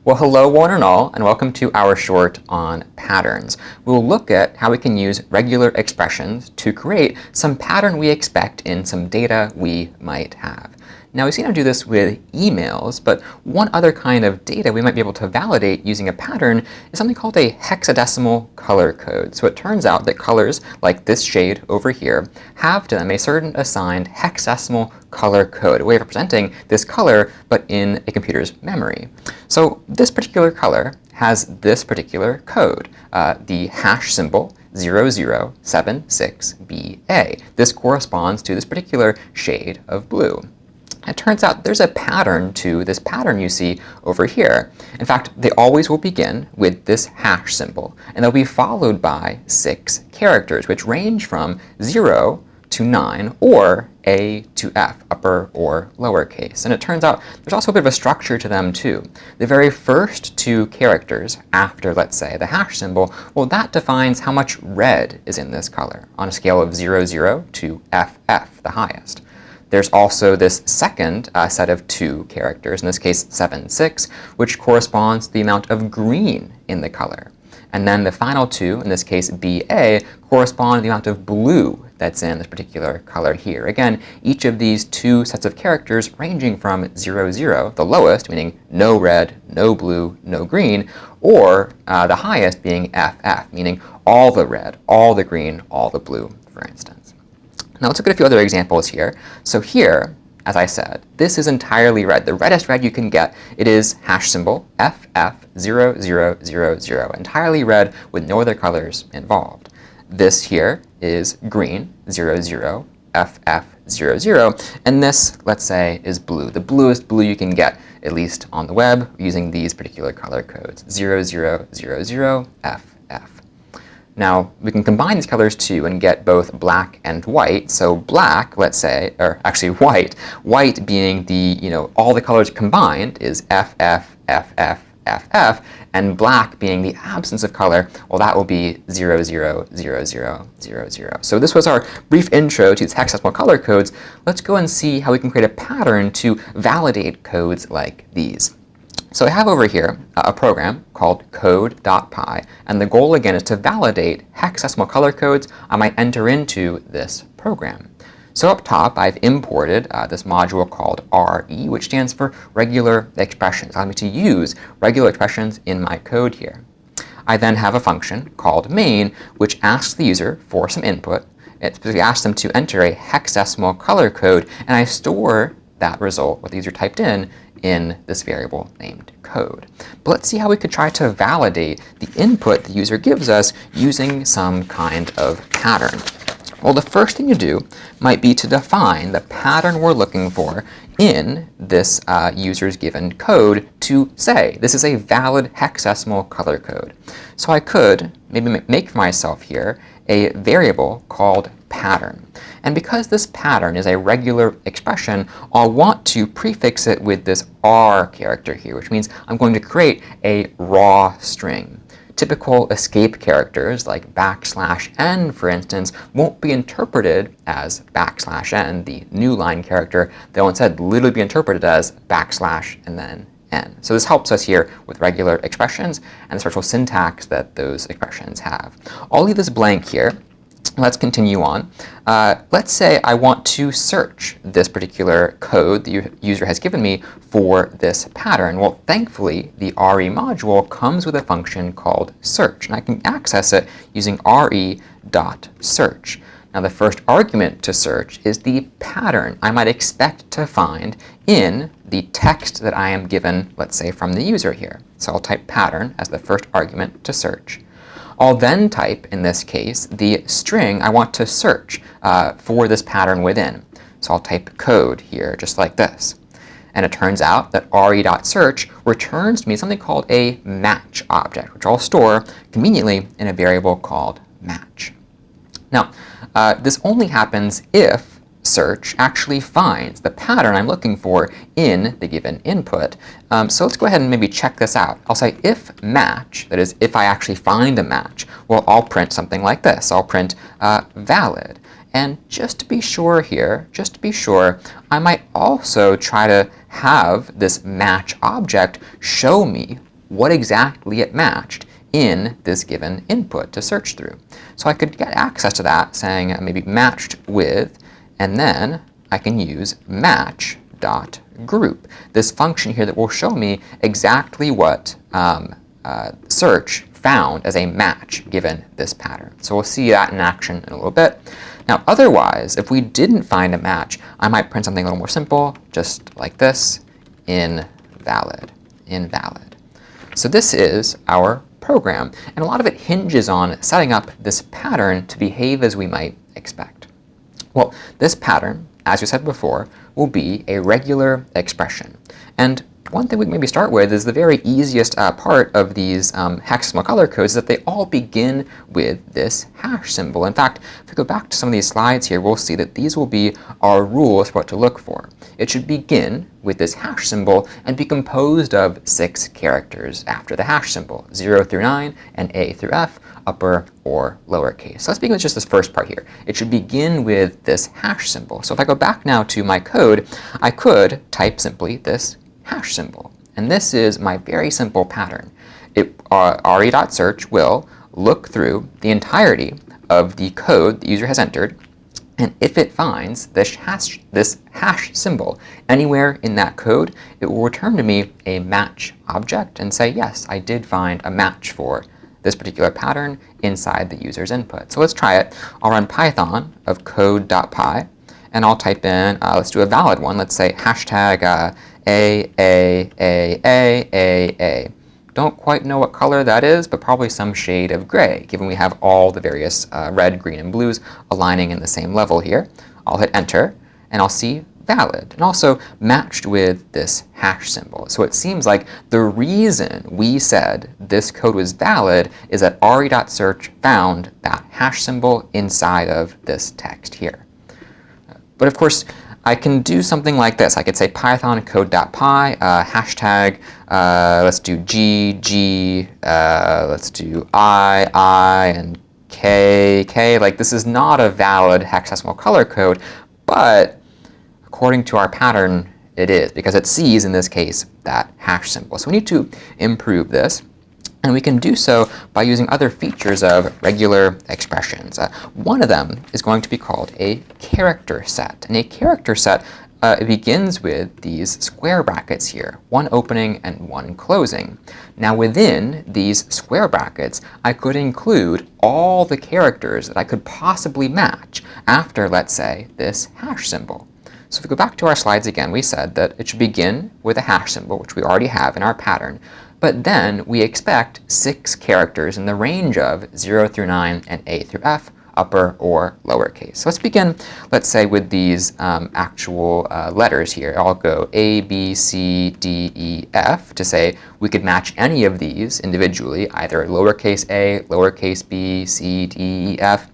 Well, hello one and all, and welcome to our short on patterns. We'll look at how we can use regular expressions to create some pattern we expect in some data we might have. Now, we've seen how to do this with emails, but one other kind of data we might be able to validate using a pattern is something called a hexadecimal color code. So it turns out that colors like this shade over here have to them a certain assigned hexadecimal color code, a way of representing this color, but in a computer's memory. So this particular color has this particular code, the hash symbol 0076BA. This corresponds to this particular shade of blue. It turns out there's a pattern to this pattern you see over here. In fact, they always will begin with this hash symbol, and they'll be followed by 6 characters, which range from 0 to 9, or A to F, upper or lowercase. And it turns out there's also a bit of a structure to them too. The very first 2 characters after, let's say, the hash symbol, well, that defines how much red is in this color on a scale of 00 to FF, the highest. There's also this second set of 2 characters, in this case 76, which corresponds to the amount of green in the color. And then the final 2, in this case BA, correspond to the amount of blue that's in this particular color here. Again, each of these 2 sets of characters ranging from 00, the lowest, meaning no red, no blue, no green, or the highest being FF, meaning all the red, all the green, all the blue, for instance. Now let's look at a few other examples here. So here, as I said, this is entirely red. The reddest red you can get, it is hash symbol FF0000, entirely red with no other colors involved. This here is green, 00FF00, and this, let's say, is blue. The bluest blue you can get, at least on the web, using these particular color codes, 0000FF. Now, we can combine these colors too and get both black and white. So black, let's say, or actually white, white being the, all the colors combined is FF, FF, FF, and black being the absence of color, well, that will be 000000. So this was our brief intro to these hexadecimal color codes. Let's go and see how we can create a pattern to validate codes like these. So I have over here a program called code.py, and the goal again is to validate hexadecimal color codes I might enter into this program. So up top, I've imported this module called RE, which stands for regular expressions. Allow me to use regular expressions in my code here. I then have a function called main, which asks the user for some input. It specifically asks them to enter a hexadecimal color code, and I store that result, what the user typed in this variable named code. But let's see how we could try to validate the input the user gives us using some kind of pattern. Well, the first thing you do might be to define the pattern we're looking for in this user's given code to say this is a valid hexadecimal color code. So I could maybe make for myself here a variable called pattern. And because this pattern is a regular expression, I'll want to prefix it with this R character here, which means I'm going to create a raw string. Typical escape characters like \n, for instance, won't be interpreted as \n, the new line character. They'll instead literally be interpreted as \, and then n. So this helps us here with regular expressions and the special syntax that those expressions have. I'll leave this blank here. Let's continue on. Let's say I want to search this particular code the user has given me for this pattern. Well, thankfully, the RE module comes with a function called search, and I can access it using re.search. Now, the first argument to search is the pattern I might expect to find in the text that I am given, let's say, from the user here. So I'll type pattern as the first argument to search. I'll then type, in this case, the string I want to search for this pattern within. So I'll type code here, just like this. And it turns out that re.search returns to me something called a match object, which I'll store conveniently in a variable called match. Now, this only happens if search actually finds the pattern I'm looking for in the given input. So let's go ahead and maybe check this out. I'll say if match, that is, if I actually find a match, well, I'll print something like this. I'll print valid. And just to be sure here, I might also try to have this match object show me what exactly it matched in this given input to search through. So I could get access to that saying maybe matched with, and then I can use match.group, this function here that will show me exactly what search found as a match given this pattern. So we'll see that in action in a little bit. Now otherwise, if we didn't find a match, I might print something a little more simple, just like this, invalid. So this is our program, and a lot of it hinges on setting up this pattern to behave as we might expect. Well, this pattern, as we said before, will be a regular expression. And one thing we can maybe start with is the very easiest part of these hexadecimal color codes is that they all begin with this hash symbol. In fact, if we go back to some of these slides here, we'll see that these will be our rules for what to look for. It should begin with this hash symbol and be composed of 6 characters after the hash symbol, 0 through 9 and A through F, upper or lowercase. So let's begin with just this first part here. It should begin with this hash symbol. So if I go back now to my code, I could type simply this hash symbol. And this is my very simple pattern. re.search will look through the entirety of the code the user has entered, and if it finds this hash symbol anywhere in that code, it will return to me a match object and say, yes, I did find a match for this particular pattern inside the user's input. So let's try it. I'll run Python of code.py, and I'll type in, let's do a valid one. Let's say hashtag A. Don't quite know what color that is, but probably some shade of gray, given we have all the various red, green, and blues aligning in the same level here. I'll hit enter, and I'll see valid, and also matched with this hash symbol. So it seems like the reason we said this code was valid is that re.search found that hash symbol inside of this text here. But of course, I can do something like this. I could say python code.py, hashtag, let's do G, let's do I, and K. Like, this is not a valid hexadecimal color code, but according to our pattern, it is, because it sees, in this case, that hash symbol. So we need to improve this. And we can do so by using other features of regular expressions. One of them is going to be called a character set. And a character set begins with these square brackets here, one opening and one closing. Now within these square brackets, I could include all the characters that I could possibly match after, let's say, this hash symbol. So if we go back to our slides again, we said that it should begin with a hash symbol, which we already have in our pattern. But then we expect 6 characters in the range of 0 through 9 and A through F, upper or lowercase. So let's begin, let's say, with these actual letters here. I'll go A, B, C, D, E, F to say we could match any of these individually, either lowercase a, lowercase b, C, D, E, F.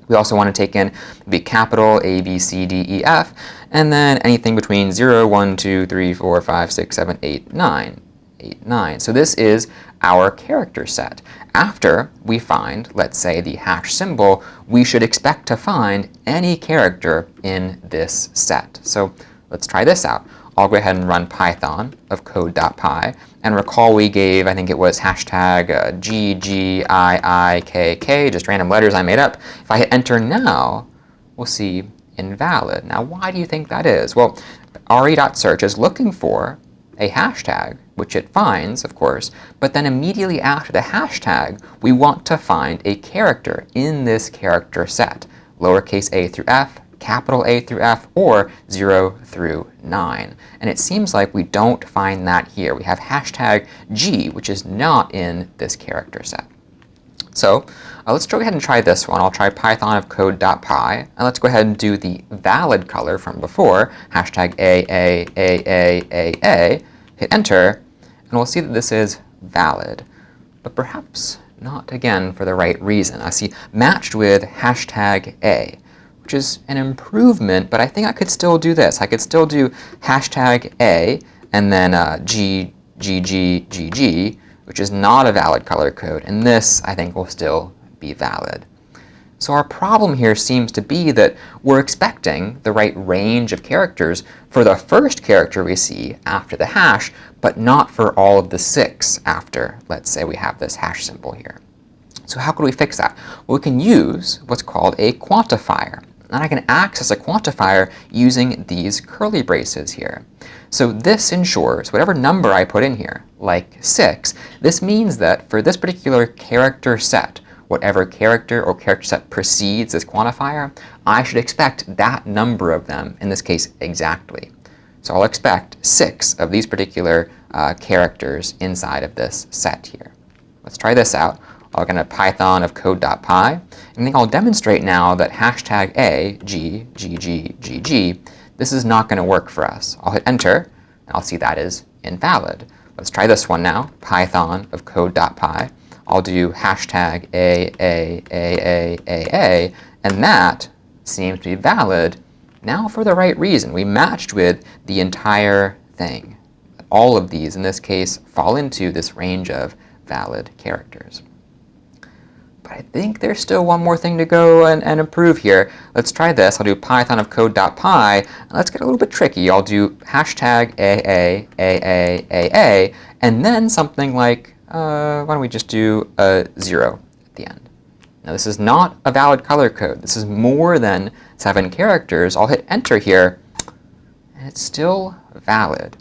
We also want to take in the capital A, B, C, D, E, F, and then anything between 0, 1, 2, 3, 4, 5, 6, 7, 8, 9. 9. So this is our character set. After we find, let's say, the hash symbol, we should expect to find any character in this set. So let's try this out. I'll go ahead and run Python of code.py, and recall we gave, I think it was hashtag GGIIKK, just random letters I made up. If I hit enter now, we'll see invalid. Now why do you think that is? Well, re.search is looking for a hashtag, which it finds, of course, but then immediately after the hashtag, we want to find a character in this character set, lowercase a through F, capital A through F, or 0 through 9. And it seems like we don't find that here. We have hashtag G, which is not in this character set. So let's go ahead and try this one. I'll try Python of code.py, and let's go ahead and do the valid color from before, hashtag A, hit enter, and we'll see that this is valid, but perhaps not again for the right reason. I see matched with hashtag A, which is an improvement, but I think I could still do this. I could still do hashtag A and then GGGG, which is not a valid color code, and this I think will still be valid. So our problem here seems to be that we're expecting the right range of characters for the first character we see after the hash, but not for all of the 6 after, let's say, we have this hash symbol here. So how could we fix that? Well, we can use what's called a quantifier. And I can access a quantifier using these curly braces here. So this ensures whatever number I put in here, like 6, this means that for this particular character set, whatever character or character set precedes this quantifier, I should expect that number of them, in this case exactly. So I'll expect 6 of these particular characters inside of this set here. Let's try this out. I'll get a Python of code.py, and I think I'll demonstrate now that hashtag A, G, G, G, G, G, this is not going to work for us. I'll hit enter, and I'll see that is invalid. Let's try this one now, Python of code.py. I'll do hashtag A, and that seems to be valid now for the right reason. We matched with the entire thing. All of these, in this case, fall into this range of valid characters. But I think there's still one more thing to go and improve here. Let's try this. I'll do Python of code.py. And let's get a little bit tricky. I'll do hashtag AA, and then something like, why don't we just do a 0 at the end. Now this is not a valid color code. This is more than 7 characters. I'll hit enter here, and it's still valid.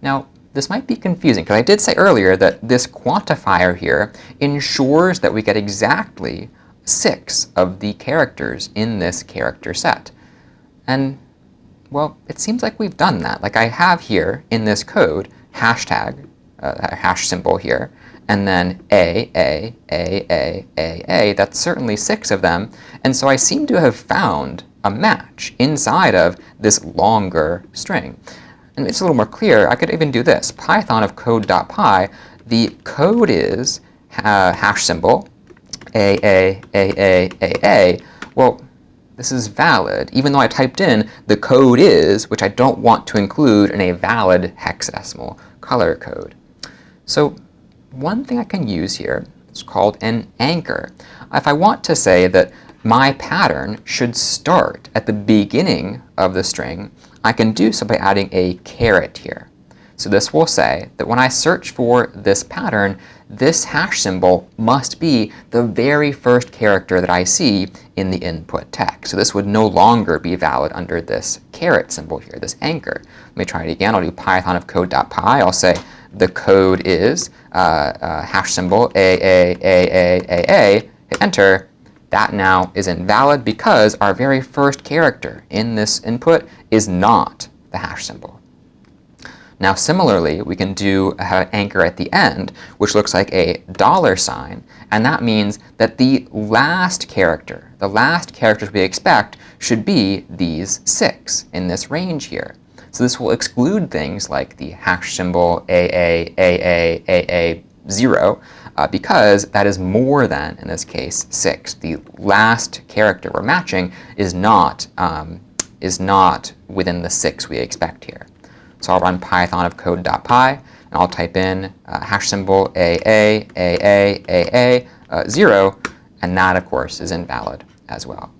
Now, this might be confusing, because I did say earlier that this quantifier here ensures that we get exactly 6 of the characters in this character set. And, well, it seems like we've done that. Like I have here in this code hashtag, a hash symbol here, and then A, that's certainly 6 of them. And so I seem to have found a match inside of this longer string. And it's a little more clear. I could even do this. Python of code.py. The code is hash symbol A. Well, this is valid, even though I typed in the code is, which I don't want to include in a valid hexadecimal color code. So one thing I can use here is called an anchor. If I want to say that my pattern should start at the beginning of the string, I can do so by adding a caret here. So this will say that when I search for this pattern, this hash symbol must be the very first character that I see in the input text. So this would no longer be valid under this caret symbol here, this anchor. Let me try it again. I'll do Python of code.py. I'll say the code is hash symbol A, hit enter. That now is invalid because our very first character in this input is not the hash symbol. Now similarly, we can do an anchor at the end, which looks like a $sign, and that means that the last characters we expect should be these 6 in this range here. So this will exclude things like the hash symbol AA0, because that is more than, in this case, 6. The last character we're matching is not within the 6 we expect here. So I'll run Python of code.py, and I'll type in hash symbol AA0, and that, of course, is invalid as well.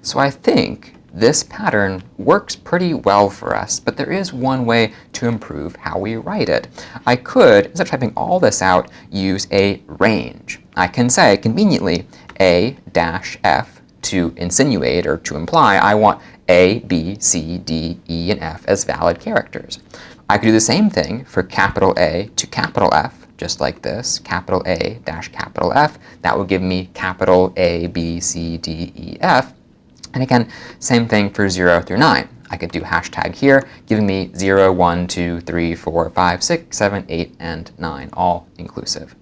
So I think this pattern works pretty well for us, but there is one way to improve how we write it. I could, instead of typing all this out, use a range. I can say, conveniently, A-F to insinuate or to imply I want A, B, C, D, E, and F as valid characters. I could do the same thing for capital A to capital F, just like this, capital A dash capital F. That would give me capital A, B, C, D, E, F. And again, same thing for 0 through 9. I could do hashtag here, giving me 0, 1, 2, 3, 4, 5, 6, 7, 8, and 9, all inclusive.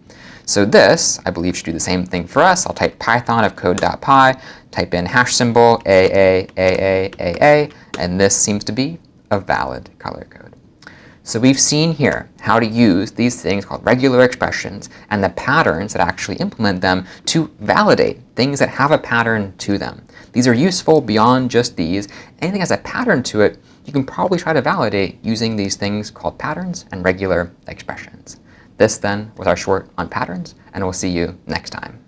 So this, I believe, should do the same thing for us. I'll type Python of code.py, type in hash symbol AA, and this seems to be a valid color code. So we've seen here how to use these things called regular expressions and the patterns that actually implement them to validate things that have a pattern to them. These are useful beyond just these. Anything that has a pattern to it, you can probably try to validate using these things called patterns and regular expressions. This then was our short on patterns, and we'll see you next time.